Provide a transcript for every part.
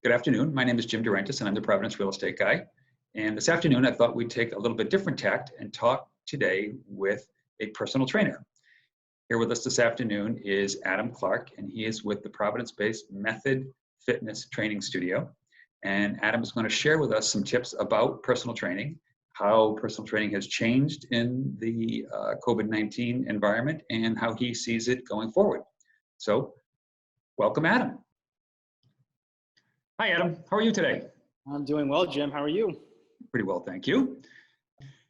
Good afternoon. My name is Jim Durantis, and I'm the Providence Real Estate Guy. And this afternoon, I thought we'd take a little bit different tact and talk today with a personal trainer. Here with us this afternoon is Adam Clark, and he is with the Providence-based Method Fitness Training Studio. And Adam is going to share with us some tips about personal training, how personal training has changed in the COVID-19 environment, and how he sees it going forward. So, welcome, Adam. Hi, Adam. How are you today? I'm doing well, Jim. How are you? Pretty well, thank you.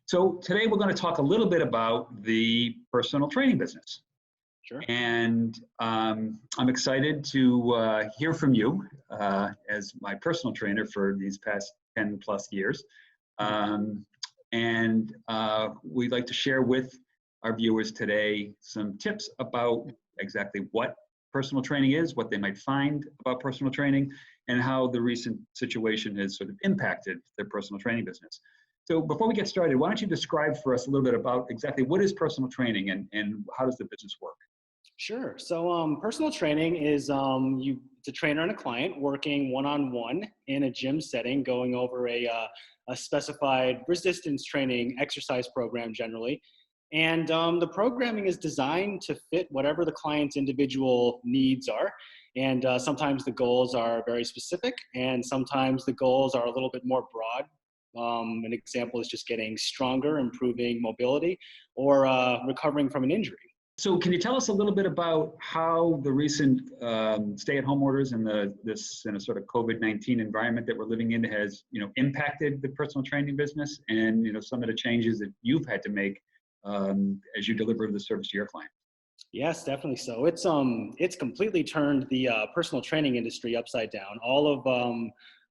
So today we're going to talk a little bit about the personal training business. Sure. And I'm excited to hear from you as my personal trainer for these past 10 plus years. We'd like to share with our viewers today some tips about exactly what personal training is, what they might find about personal training, and how the recent situation has sort of impacted their personal training business. So before we get started, why don't you describe for us a little bit about exactly what is personal training and how does the business work? Sure. So personal training is it's a trainer and a client working one-on-one in a gym setting, going over a specified resistance training exercise program generally. And the programming is designed to fit whatever the client's individual needs are. And sometimes the goals are very specific, and sometimes the goals are a little bit more broad. An example is just getting stronger, improving mobility, or recovering from an injury. So can you tell us a little bit about how the recent stay-at-home orders and this sort of COVID-19 environment that we're living in has impacted the personal training business, and some of the changes that you've had to make as you deliver the service to your client? Yes, definitely so. It's completely turned the personal training industry upside down. All of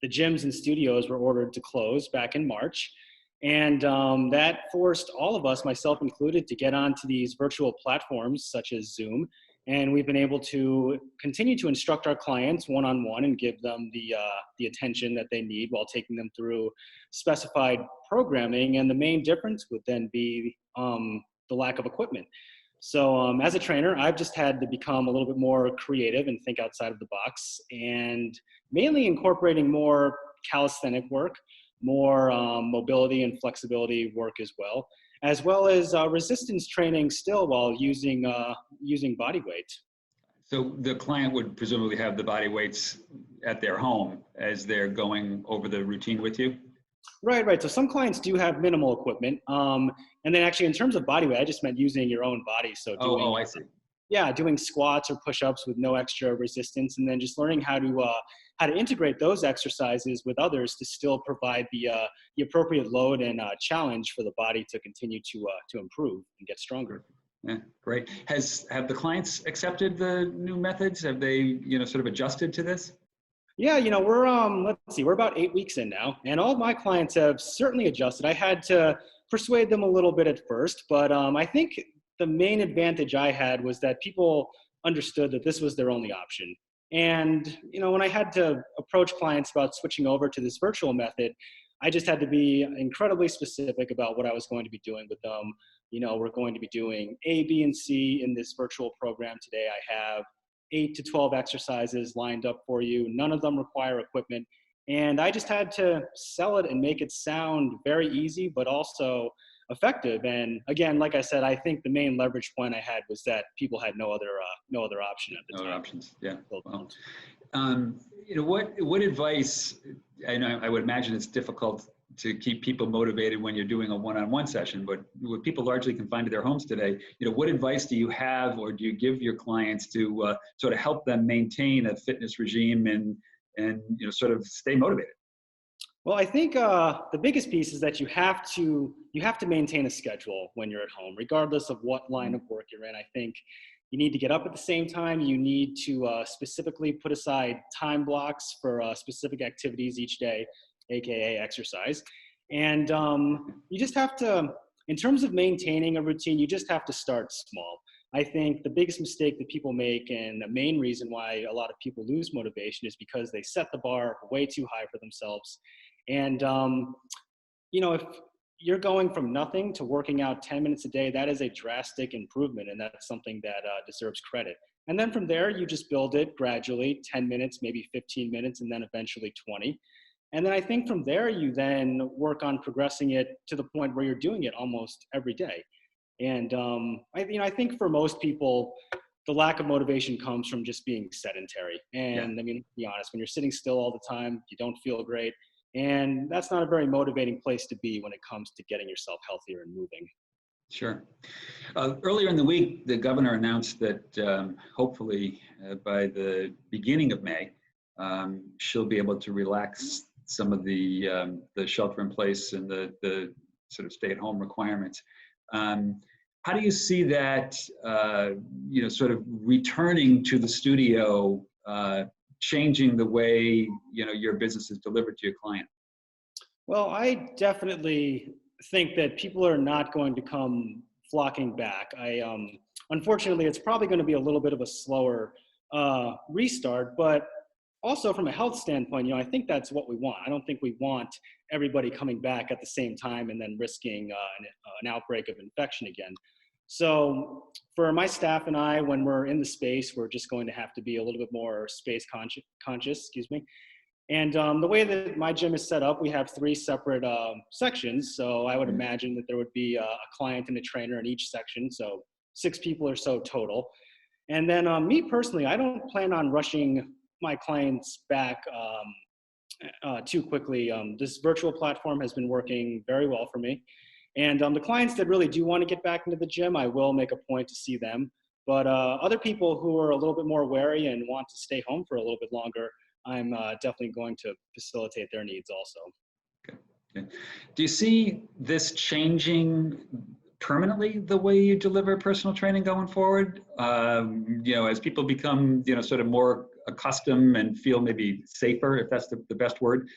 the gyms and studios were ordered to close back in March. And that forced all of us, myself included, to get onto these virtual platforms such as Zoom. And we've been able to continue to instruct our clients one-on-one and give them the attention that they need while taking them through specified programming. And the main difference would then be the lack of equipment. So as a trainer, I've just had to become a little bit more creative and think outside of the box, and mainly incorporating more calisthenic work, more mobility and flexibility work as well as resistance training still while using body weight. So the client would presumably have the body weights at their home as they're going over the routine with you? Right. So some clients do have minimal equipment. And then actually in terms of body weight, I just meant using your own body. So I see. Yeah, doing squats or push-ups with no extra resistance, and then just learning how to integrate those exercises with others to still provide the appropriate load and challenge for the body to continue to improve and get stronger. Yeah, great. Have the clients accepted the new methods? Have they sort of adjusted to this? Yeah, we're about 8 weeks in now, and all of my clients have certainly adjusted. I had to persuade them a little bit at first, but I think the main advantage I had was that people understood that this was their only option. And, when I had to approach clients about switching over to this virtual method, I just had to be incredibly specific about what I was going to be doing with them. We're going to be doing A, B, and C in this virtual program today. I have 8 to 12 exercises lined up for you. None of them require equipment. And I just had to sell it and make it sound very easy, but also effective. And again, like I said, I think the main leverage point I had was that people had no other option at the time. No other options, yeah. Well, what advice? I know I would imagine it's difficult to keep people motivated when you're doing a one-on-one session, but what people largely confined to their homes today, what advice do you have or do you give your clients to sort of help them maintain a fitness regime and sort of stay motivated? Well, I think the biggest piece is that you have to maintain a schedule when you're at home, regardless of what line of work you're in. I think you need to get up at the same time. You need to specifically put aside time blocks for specific activities each day, AKA exercise. And you just have to, in terms of maintaining a routine, you just have to start small. I think the biggest mistake that people make, and the main reason why a lot of people lose motivation, is because they set the bar way too high for themselves. And, if you're going from nothing to working out 10 minutes a day, that is a drastic improvement, and that's something that deserves credit. And then from there, you just build it gradually, 10 minutes, maybe 15 minutes, and then eventually 20. And then I think from there, you then work on progressing it to the point where you're doing it almost every day. And I think for most people, the lack of motivation comes from just being sedentary. Yeah, And I mean, to be honest, when you're sitting still all the time, you don't feel great. And that's not a very motivating place to be when it comes to getting yourself healthier and moving. sure. Earlier in the week, the governor announced that hopefully by the beginning of May, she'll be able to relax some of the shelter in place and the sort of stay at home requirements. How do you see that, sort of returning to the studio, changing the way, your business is delivered to your client? Well, I definitely think that people are not going to come flocking back. Unfortunately, it's probably going to be a little bit of a slower restart, but also from a health standpoint, I think that's what we want. I don't think we want everybody coming back at the same time and then risking an outbreak of infection again. So for my staff and I, when we're in the space, we're just going to have to be a little bit more space conscious, excuse me. And the way that my gym is set up, we have 3 separate sections. So I would imagine that there would be a client and a trainer in each section. So 6 people or so total. And then me personally, I don't plan on rushing my clients back too quickly. This virtual platform has been working very well for me. And the clients that really do want to get back into the gym, I will make a point to see them. But other people who are a little bit more wary and want to stay home for a little bit longer, I'm definitely going to facilitate their needs also. Okay. Do you see this changing permanently the way you deliver personal training going forward? As people become, sort of more accustomed and feel maybe safer, if that's the best word.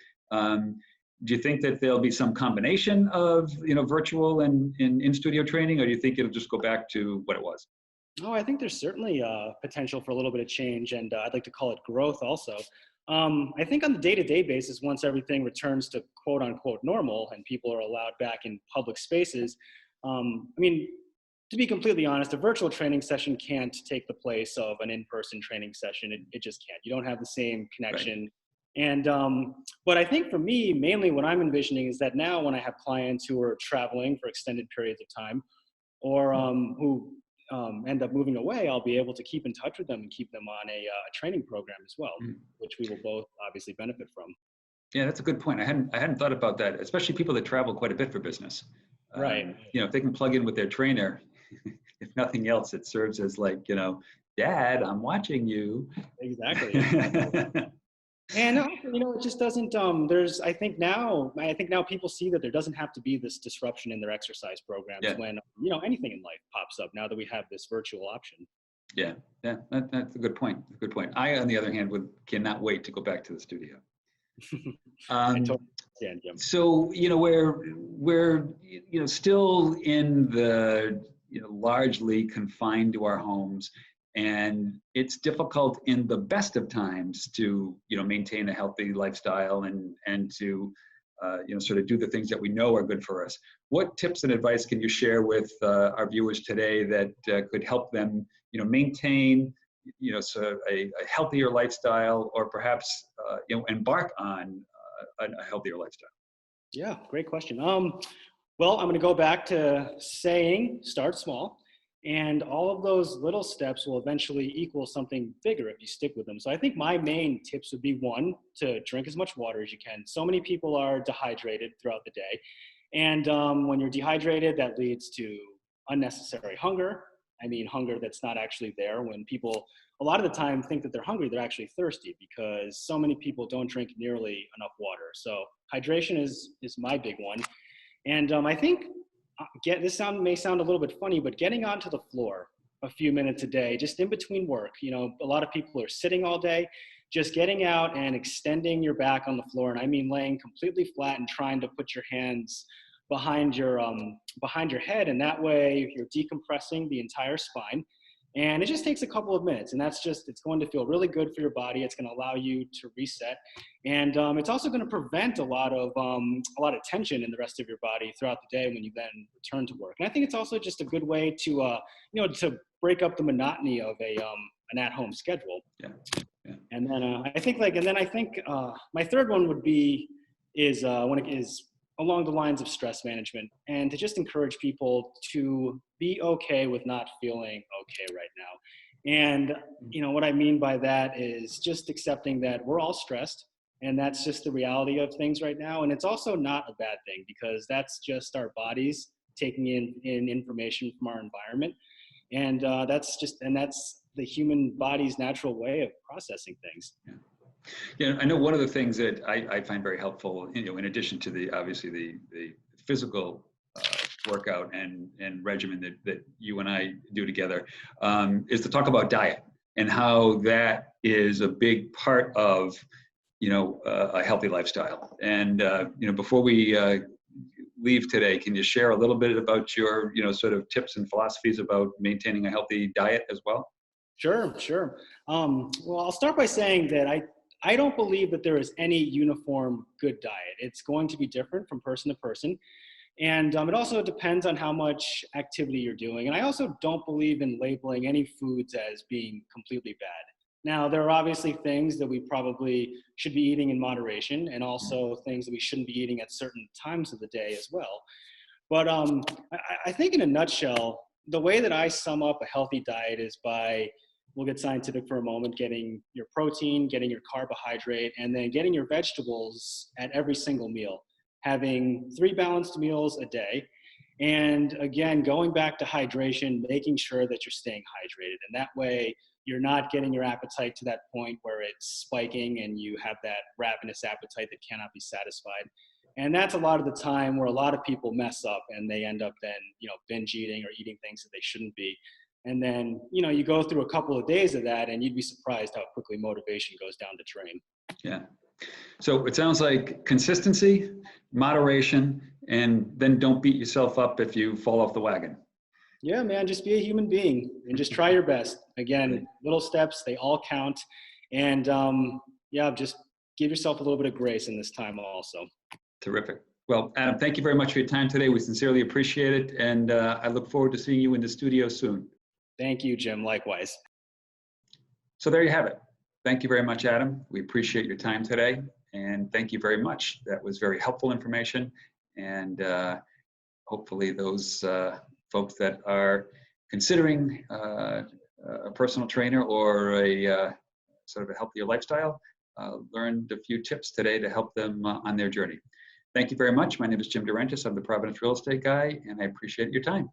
Do you think that there'll be some combination of, virtual and in-studio training, or do you think it'll just go back to what it was? Oh, I think there's certainly potential for a little bit of change, and I'd like to call it growth also. I think on the day-to-day basis, once everything returns to quote unquote normal and people are allowed back in public spaces, to be completely honest, a virtual training session can't take the place of an in-person training session. It just can't. You don't have the same connection. Right. And, but I think for me, mainly what I'm envisioning is that now when I have clients who are traveling for extended periods of time or who end up moving away, I'll be able to keep in touch with them and keep them on a training program as well, which we will both obviously benefit from. Yeah, that's a good point. I hadn't thought about that, especially people that travel quite a bit for business. Right. If they can plug in with their trainer, if nothing else, it serves as like, Dad, I'm watching you. Exactly. And it just doesn't. I think now people see that there doesn't have to be this disruption in their exercise programs when anything in life pops up. Now that we have this virtual option. Yeah, that's a good point. Good point. I, on the other hand, cannot wait to go back to the studio. I totally understand, Jim. So we're still in the largely confined to our homes. And it's difficult in the best of times to, maintain a healthy lifestyle and to, sort of do the things that we know are good for us. What tips and advice can you share with our viewers today that could help them, maintain, a healthier lifestyle, or perhaps, embark on a healthier lifestyle? Yeah, great question. Well, I'm going to go back to saying start small. And all of those little steps will eventually equal something bigger if you stick with them. So I think my main tips would be 1, to drink as much water as you can. So many people are dehydrated throughout the day. And when you're dehydrated, that leads to unnecessary hunger. Hunger that's not actually there. When people, a lot of the time, think that they're hungry, they're actually thirsty because so many people don't drink nearly enough water. So hydration is my big one. And I think, may sound a little bit funny, but getting onto the floor a few minutes a day, just in between work, a lot of people are sitting all day, just getting out and extending your back on the floor. And I mean laying completely flat and trying to put your hands behind your head. And that way you're decompressing the entire spine. And it just takes a couple of minutes, and it's going to feel really good for your body. It's going to allow you to reset. And it's also going to prevent a lot of tension in the rest of your body throughout the day when you then return to work. And I think it's also just a good way to, to break up the monotony of a an at-home schedule. Yeah. Yeah. And then I think my third one would be is when it is along the lines of stress management, and to just encourage people to be okay with not feeling okay right now. And what I mean by that is just accepting that we're all stressed, and that's just the reality of things right now. And it's also not a bad thing, because that's just our bodies taking in information from our environment, and that's the human body's natural way of processing things. Yeah. Yeah, I know one of the things that I find very helpful, in addition to obviously the physical workout and regimen that you and I do together, is to talk about diet and how that is a big part of, a healthy lifestyle. And, before we leave today, can you share a little bit about your, sort of tips and philosophies about maintaining a healthy diet as well? Sure, sure. Well, I'll start by saying that I don't believe that there is any uniform good diet. It's going to be different from person to person. And it also depends on how much activity you're doing. And I also don't believe in labeling any foods as being completely bad. Now, there are obviously things that we probably should be eating in moderation, and also things that we shouldn't be eating at certain times of the day as well. But I think in a nutshell, the way that I sum up a healthy diet is by, we'll get scientific for a moment, getting your protein, getting your carbohydrate, and then getting your vegetables at every single meal, having 3 balanced meals a day. And again, going back to hydration, making sure that you're staying hydrated. And that way you're not getting your appetite to that point where it's spiking and you have that ravenous appetite that cannot be satisfied. And that's a lot of the time where a lot of people mess up, and they end up then, binge eating or eating things that they shouldn't be. And then, you go through a couple of days of that, and you'd be surprised how quickly motivation goes down the drain. Yeah. So it sounds like consistency, moderation, and then don't beat yourself up if you fall off the wagon. Yeah, man, just be a human being and just try your best. Again, little steps, they all count. And just give yourself a little bit of grace in this time also. Terrific. Well, Adam, thank you very much for your time today. We sincerely appreciate it. And I look forward to seeing you in the studio soon. Thank you, Jim. Likewise. So there you have it. Thank you very much, Adam. We appreciate your time today. And thank you very much. That was very helpful information. And hopefully those folks that are considering a personal trainer or a sort of a healthier lifestyle learned a few tips today to help them on their journey. Thank you very much. My name is Jim Durantis. I'm the Providence Real Estate Guy, and I appreciate your time.